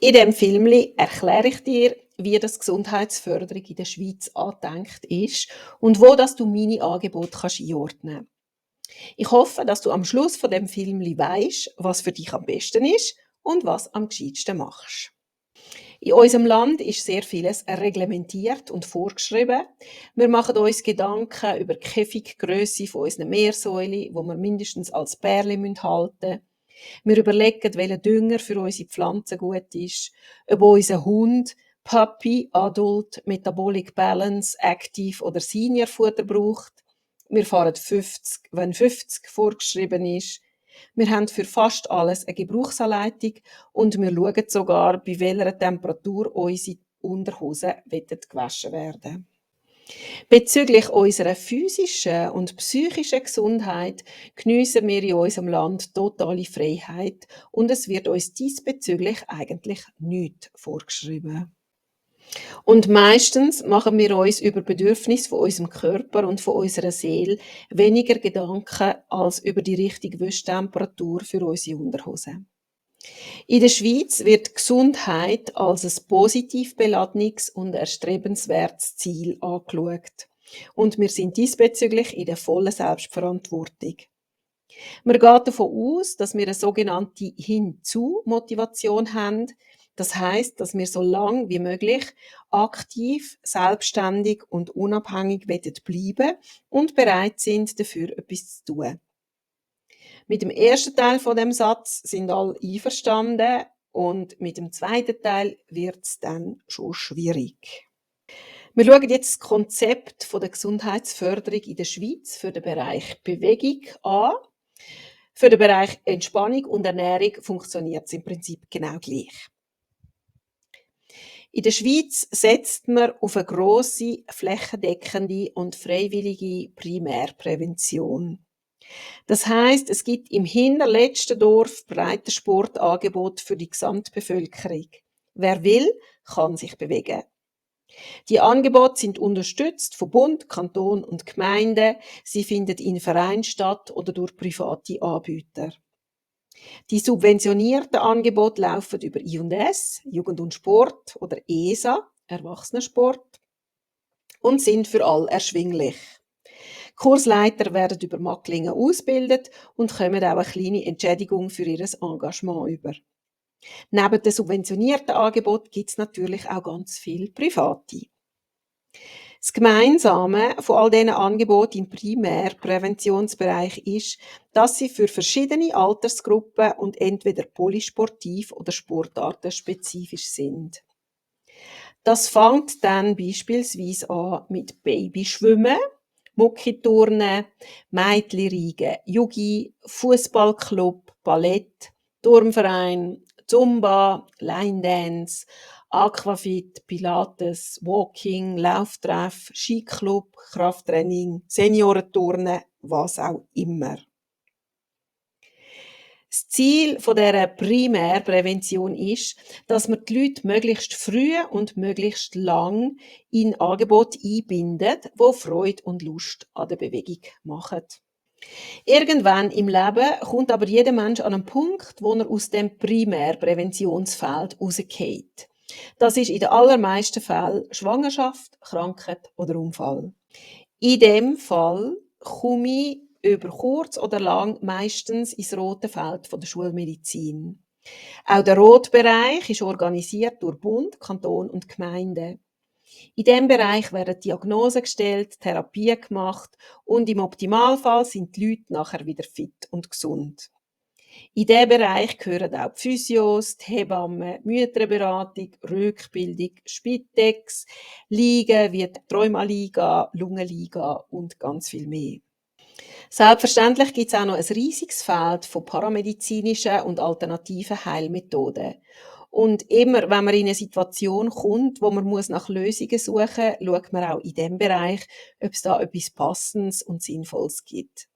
In dem Filmli erkläre ich dir, wie das Gesundheitsförderung in der Schweiz angedenkt ist und wo dass du meine Angebote kannst einordnen. Ich hoffe, dass du am Schluss von dem Filmli weisst, was für dich am besten ist und was am gescheitsten machst. In unserem Land ist sehr vieles reglementiert und vorgeschrieben. Wir machen uns Gedanken über die Käfiggrösse von unseren Meersäulen, wo wir mindestens als Pärchen halten müssen. Wir überlegen, welcher Dünger für unsere Pflanzen gut ist, ob unser Hund Puppy, Adult, Metabolic Balance, Active oder Senior Futter braucht. Wir fahren 50, wenn 50 vorgeschrieben ist. Wir haben für fast alles eine Gebrauchsanleitung und wir schauen sogar, bei welcher Temperatur unsere Unterhosen gewaschen werden. Bezüglich unserer physischen und psychischen Gesundheit geniessen wir in unserem Land totale Freiheit und es wird uns diesbezüglich eigentlich nichts vorgeschrieben. Und meistens machen wir uns über Bedürfnisse von unserem Körper und von unserer Seele weniger Gedanken als über die richtige Wäschtemperatur für unsere Unterhosen. In der Schweiz wird Gesundheit als ein positiv beladenes und erstrebenswertes Ziel angeschaut. Und wir sind diesbezüglich in der vollen Selbstverantwortung. Man geht davon aus, dass wir eine sogenannte Hinzu-Motivation haben. Das heisst, dass wir so lange wie möglich aktiv, selbstständig und unabhängig bleiben und bereit sind, dafür etwas zu tun. Mit dem ersten Teil von dem Satz sind alle einverstanden und mit dem zweiten Teil wird es dann schon schwierig. Wir schauen jetzt das Konzept von der Gesundheitsförderung in der Schweiz für den Bereich Bewegung an. Für den Bereich Entspannung und Ernährung funktioniert es im Prinzip genau gleich. In der Schweiz setzt man auf eine grosse, flächendeckende und freiwillige Primärprävention. Das heisst, es gibt im hinterletzten Dorf breites Sportangebot für die Gesamtbevölkerung. Wer will, kann sich bewegen. Die Angebote sind unterstützt von Bund, Kanton und Gemeinden. Sie finden in Vereinen statt oder durch private Anbieter. Die subventionierten Angebote laufen über I&S, Jugend und Sport, oder ESA, Erwachsenensport, und sind für alle erschwinglich. Kursleiter werden über Macklingen ausgebildet und kommen auch eine kleine Entschädigung für ihr Engagement über. Neben den subventionierten Angeboten gibt es natürlich auch ganz viele private. Das Gemeinsame von all diesen Angeboten im Primärpräventionsbereich ist, dass sie für verschiedene Altersgruppen und entweder polysportiv oder sportartenspezifisch sind. Das fängt dann beispielsweise an mit Babyschwimmen, Muckiturnen, Mädchenreigen, Jugi, Fußballclub, Ballett, Turmverein, Zumba, Line Dance, Aquafit, Pilates, Walking, Lauftreff, Skiclub, Krafttraining, Seniorenturnen, was auch immer. Das Ziel dieser Primärprävention ist, dass man die Leute möglichst früh und möglichst lang in Angebote einbindet, die Freude und Lust an der Bewegung machen. Irgendwann im Leben kommt aber jeder Mensch an einen Punkt, wo er aus dem Primärpräventionsfeld rausgeht. Das ist in den allermeisten Fällen Schwangerschaft, Krankheit oder Unfall. In dem Fall komme ich über kurz oder lang meistens ins rote Feld von der Schulmedizin. Auch der Rotbereich ist organisiert durch Bund, Kanton und Gemeinden. In diesem Bereich werden Diagnosen gestellt, Therapien gemacht und im Optimalfall sind die Leute nachher wieder fit und gesund. In diesem Bereich gehören auch die Physios, die Hebammen, Mütterberatung, Rückbildung, Spitex, Ligen wie die Rheumaliga, Lungenliga und ganz viel mehr. Selbstverständlich gibt es auch noch ein riesiges Feld von paramedizinischen und alternativen Heilmethoden. Und immer, wenn man in eine Situation kommt, wo man nach Lösungen suchen muss, schaut man auch in diesem Bereich, ob es da etwas Passendes und Sinnvolles gibt.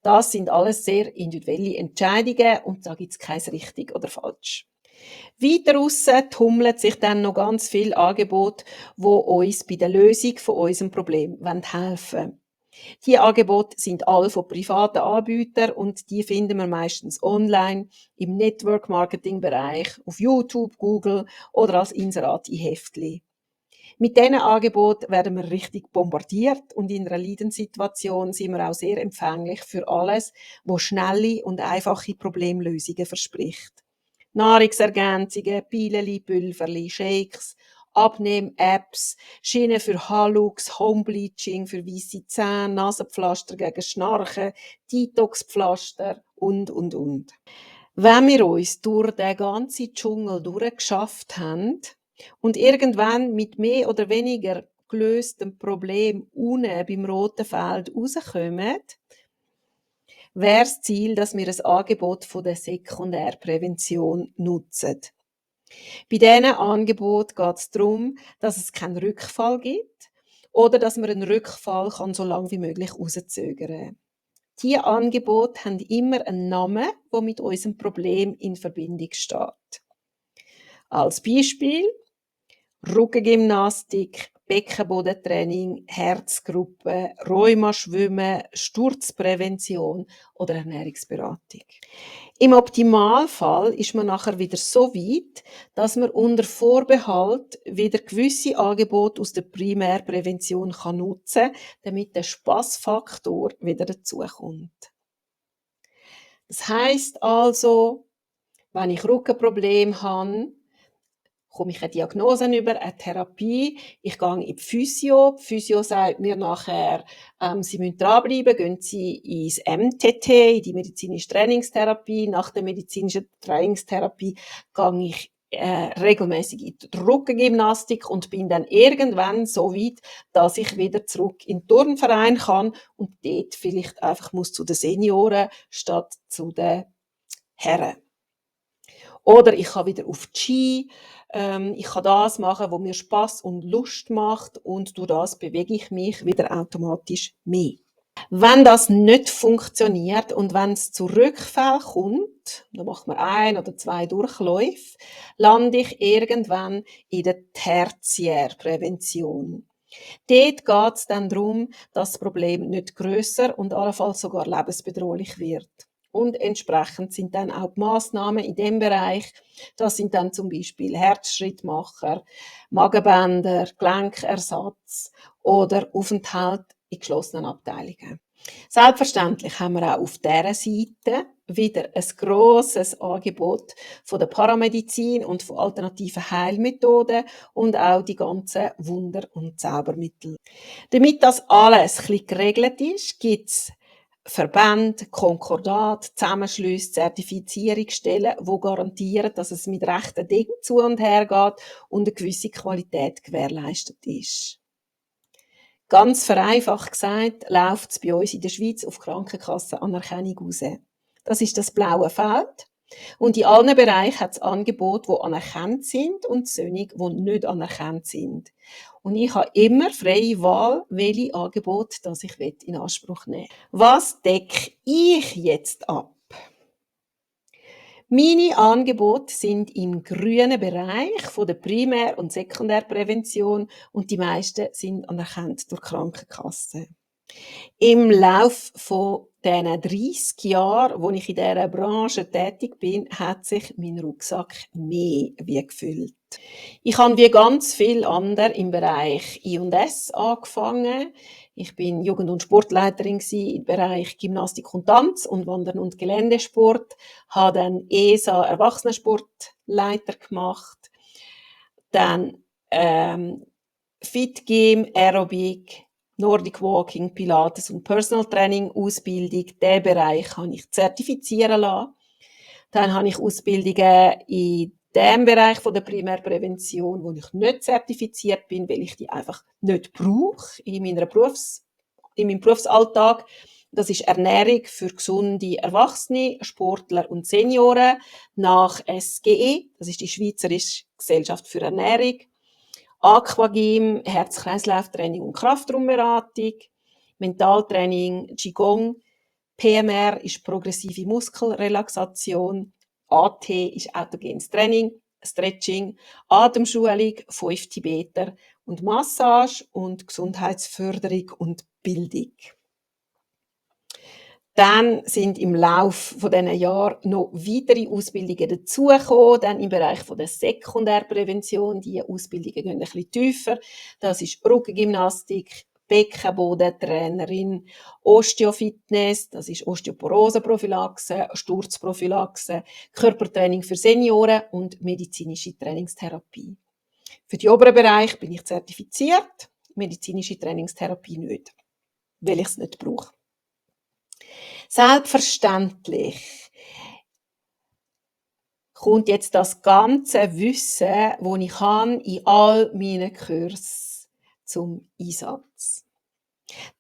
Das sind alles sehr individuelle Entscheidungen und da gibt es kein richtig oder falsch. Weiter aussen tummeln sich dann noch ganz viele Angebote, die uns bei der Lösung von unserem Problem helfen wollen. Die Angebote sind alle von privaten Anbietern und die finden wir meistens online im Network-Marketing-Bereich, auf YouTube, Google oder als Inserat in Heftli. Mit diesen Angeboten werden wir richtig bombardiert und in einer Leidenssituation sind wir auch sehr empfänglich für alles, was schnelle und einfache Problemlösungen verspricht. Nahrungsergänzungen, Pileli, Pülverli, Shakes, Abnehm-Apps, Schienen für Halux, Homebleaching für weisse Zähne, Nasenpflaster gegen Schnarchen, Detox-Pflaster und. Wenn wir uns durch den ganzen Dschungel durchgeschafft haben und irgendwann mit mehr oder weniger gelöstem Problem unten beim roten Feld rauskommen, wäre das Ziel, dass wir ein Angebot von der Sekundärprävention nutzen. Bei diesen Angeboten geht es darum, dass es keinen Rückfall gibt oder dass man einen Rückfall kann so lange wie möglich rauszögern kann. Diese Angebote haben immer einen Namen, der mit unserem Problem in Verbindung steht. Als Beispiel Ruggengymnastik, Beckenbodentraining, Herzgruppe, Rheumaschwimmen, Sturzprävention oder Ernährungsberatung. Im Optimalfall ist man nachher wieder so weit, dass man unter Vorbehalt wieder gewisse Angebote aus der Primärprävention nutzen kann, damit der Spassfaktor wieder dazukommt. Das heisst also, wenn ich Rückenprobleme habe, komme ich eine Diagnose über, eine Therapie, ich gehe in die Physio. Die Physio sagt mir nachher, Sie müssen dranbleiben, gehen Sie ins MTT, in die medizinische Trainingstherapie. Nach der medizinischen Trainingstherapie gehe ich regelmäßig in die Ruggengymnastik und bin dann irgendwann so weit, dass ich wieder zurück in den Turnverein kann und dort vielleicht einfach muss zu den Senioren statt zu den Herren. Oder ich kann wieder auf die Ski, ich kann das machen, was mir Spass und Lust macht und durch das bewege ich mich wieder automatisch mehr. Wenn das nicht funktioniert und wenn es zu Rückfällen kommt, dann macht man 1 oder 2 Durchläufe, lande ich irgendwann in der Tertiärprävention. Dort geht es dann darum, dass das Problem nicht grösser und allenfalls sogar lebensbedrohlich wird. Und entsprechend sind dann auch die Massnahmen in dem Bereich, das sind dann zum Beispiel Herzschrittmacher, Magenbänder, Gelenkersatz oder Aufenthalt in geschlossenen Abteilungen. Selbstverständlich haben wir auch auf dieser Seite wieder ein grosses Angebot von der Paramedizin und von alternativen Heilmethoden und auch die ganzen Wunder- und Zaubermittel. Damit das alles ein bisschen geregelt ist, gibt es Verbände, Konkordat, Zusammenschlüsse, Zertifizierungsstellen, die garantieren, dass es mit rechten Dingen zu und her geht und eine gewisse Qualität gewährleistet ist. Ganz vereinfacht gesagt, läuft es bei uns in der Schweiz auf Krankenkassenanerkennung raus. Das ist das blaue Feld. Und in allen Bereichen hat es Angebote, die anerkannt sind und solche, die nicht anerkannt sind. Und ich habe immer freie Wahl, welche Angebote das ich in Anspruch nehmen will. Was decke ich jetzt ab? Meine Angebote sind im grünen Bereich von der Primär- und Sekundärprävention und die meisten sind anerkannt durch die Krankenkasse. Im Lauf von diesen 30 Jahren, wo ich in dieser Branche tätig bin, hat sich mein Rucksack mehr wie gefüllt. Ich habe wie ganz viele andere im Bereich I&S angefangen. Ich bin Jugend- und Sportleiterin im Bereich Gymnastik und Tanz und Wandern und Geländesport. Habe dann ESA Erwachsenensportleiter gemacht. Dann Fit Gym, Aerobic, Nordic Walking, Pilates und Personal Training Ausbildung. Diesen Bereich habe ich zertifizieren lassen. Dann habe ich Ausbildungen in dem Bereich von der Primärprävention, wo ich nicht zertifiziert bin, weil ich die einfach nicht brauche in meinem Berufsalltag. Das ist Ernährung für gesunde Erwachsene, Sportler und Senioren nach SGE. Das ist die Schweizerische Gesellschaft für Ernährung. Aquagym, Herz-Kreislauf-Training und Kraftraumberatung, Mentaltraining, Qigong, PMR ist progressive Muskelrelaxation, AT ist autogenes Training, Stretching, Atemschulung, 5 Tibeter und Massage und Gesundheitsförderung und Bildung. Dann sind im Lauf von diesen Jahren noch weitere Ausbildungen dazugekommen, dann im Bereich von der Sekundärprävention. Die Ausbildungen gehen ein bisschen tiefer. Das ist Rückengymnastik, Beckenbodentrainerin, Osteofitness, das ist Osteoporoseprophylaxe, Sturzprophylaxe, Körpertraining für Senioren und medizinische Trainingstherapie. Für den oberen Bereich bin ich zertifiziert, medizinische Trainingstherapie nicht, weil ich es nicht brauche. Selbstverständlich kommt jetzt das ganze Wissen, das ich habe, in all meinen Kursen zum Einsatz.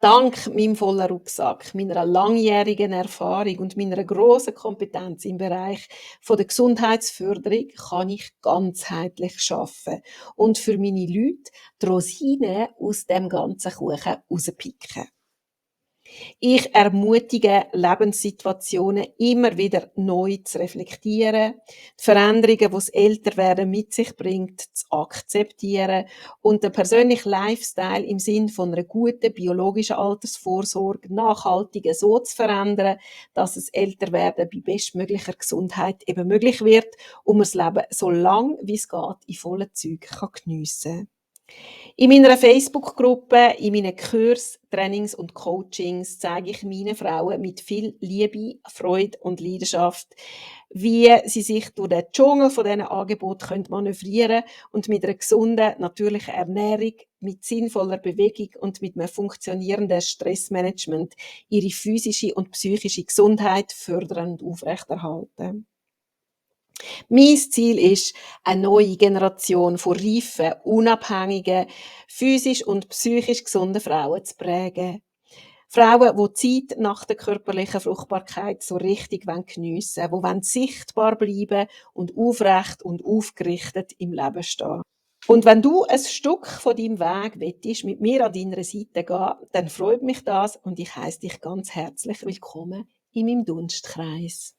Dank meinem vollen Rucksack, meiner langjährigen Erfahrung und meiner grossen Kompetenz im Bereich von der Gesundheitsförderung kann ich ganzheitlich arbeiten und für meine Leute die Rosinen aus dem ganzen Kuchen rauspicken. Ich ermutige Lebenssituationen immer wieder neu zu reflektieren, die Veränderungen, die das Älterwerden mit sich bringt, zu akzeptieren und den persönlichen Lifestyle im Sinn von einer guten biologischen Altersvorsorge nachhaltig so zu verändern, dass das Älterwerden bei bestmöglicher Gesundheit eben möglich wird und man das Leben so lang wie es geht in vollen Zügen geniessen kann. In meiner Facebook-Gruppe, in meinen Kursen, Trainings und Coachings zeige ich meinen Frauen mit viel Liebe, Freude und Leidenschaft, wie sie sich durch den Dschungel von diesen Angeboten manövrieren können und mit einer gesunden, natürlichen Ernährung, mit sinnvoller Bewegung und mit einem funktionierenden Stressmanagement ihre physische und psychische Gesundheit fördern und aufrechterhalten. Mein Ziel ist, eine neue Generation von reifen, unabhängigen, physisch und psychisch gesunden Frauen zu prägen. Frauen, die Zeit nach der körperlichen Fruchtbarkeit so richtig geniessen wollen, die sichtbar bleiben und aufrecht und aufgerichtet im Leben stehen. Und wenn du ein Stück von deinem Weg willst, mit mir an deiner Seite gehen, dann freut mich das und ich heiße dich ganz herzlich willkommen in meinem Dunstkreis.